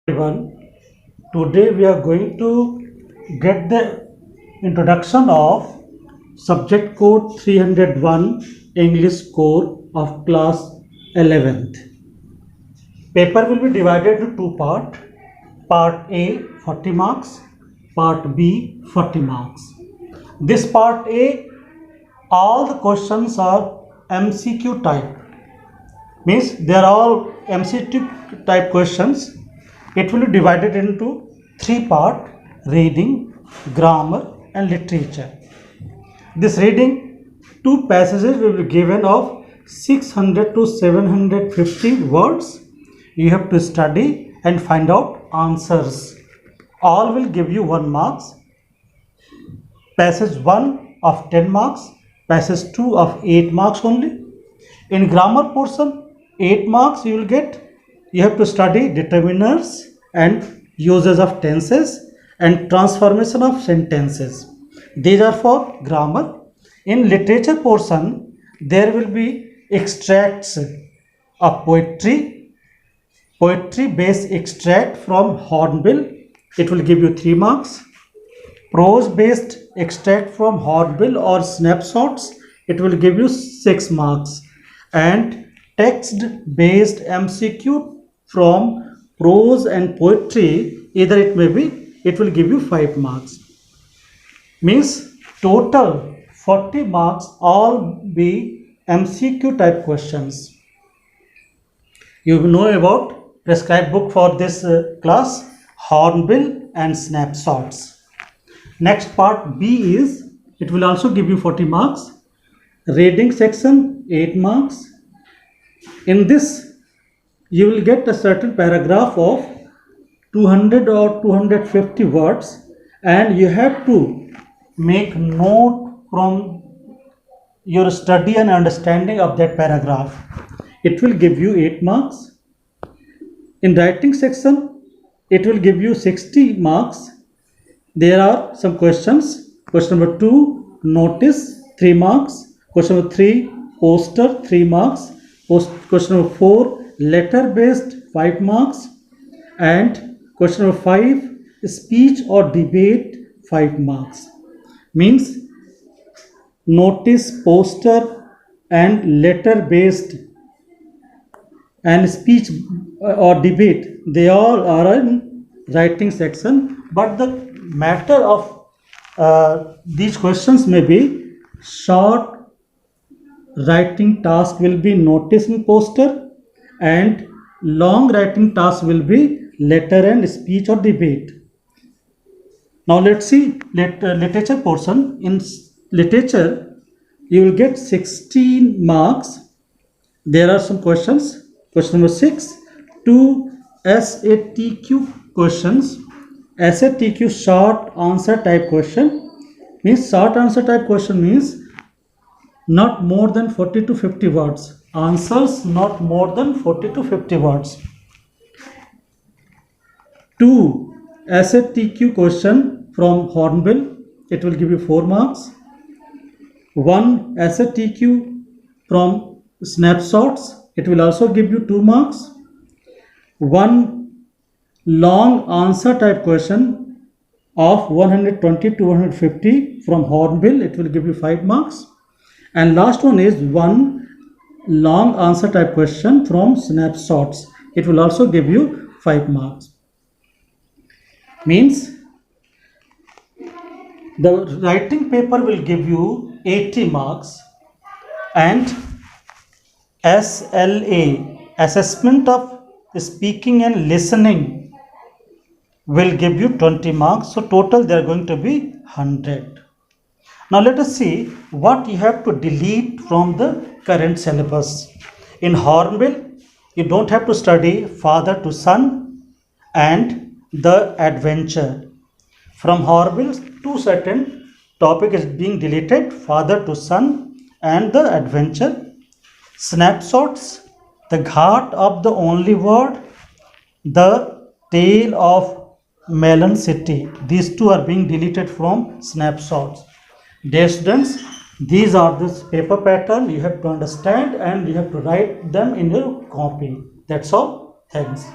Everyone, today we are going to get the introduction of subject code 301 English core of class 11th. Paper will be divided into two parts. Part A 40 marks, part B 40 marks. This part A, all the questions are MCQ type, means they are all MCQ type questions. It will be divided into three parts: reading, grammar and literature. This reading, two passages will be given of 600 to 750 words. You have to study and find out answers. All will give you 1 marks. Passage 1 of 10 marks, passage 2 of 8 marks only. In grammar portion, 8 marks you will get. You have to study determiners and uses of tenses and transformation of sentences. These are for grammar. In literature portion, there will be extracts of poetry based extract from Hornbill. It will give you 3 marks. Prose based extract from Hornbill or snapshots, it will give you 6 marks. And text based MCQ from prose and poetry, either it may be, it will give you 5 marks. Means total 40 marks, all be MCQ type questions. You know about prescribed book for this class, Hornbill and snapshots. Next part B is, it will also give you 40 marks. Reading section 8 marks. In this you will get a certain paragraph of 200 or 250 words and you have to make note from your study and understanding of that paragraph. It will give you 8 marks. In writing section, it will give you 60 marks. There are some questions. Question number 2, notice, 3 marks. Question number 3, poster, 3 marks. Question number 4, letter based, 5 marks. And question number 5, speech or debate, 5 marks. Means notice, poster and letter based and speech or debate, they all are in writing section, but the matter of these questions may be short writing task will be notice and poster, and long writing task will be letter and speech or debate. Now let's see literature portion. In literature you will get 16 marks. There are some questions. Question number 6, 2 SATQ questions. SATQ, short answer type question. Means short answer type question means not more than 40 to 50 words. Answers not more than 40 to 50 words. 2 SATQ question from Hornbill, it will give you 4 marks. 1 SATQ from snapshots, it will also give you 2 marks. 1 long answer type question of 120 to 150 from Hornbill, it will give you 5 marks. And last one is 1 long answer type question from snapshots, it will also give you 5 marks. Means the writing paper will give you 80 marks and SLA, assessment of speaking and listening, will give you 20 marks. So total they are going to be 100. Now let us see what you have to delete from the current syllabus. In Hornbill, you don't have to study father to son and the adventure. From Hornbill, 2 certain topic is being deleted: father to son and the adventure. Snapshots, the Ghat of the Only Word, the Tale of Melon City. These 2 are being deleted from snapshots. Dear students, these are this paper pattern you have to understand and you have to write them in your copy. That's all. Thanks.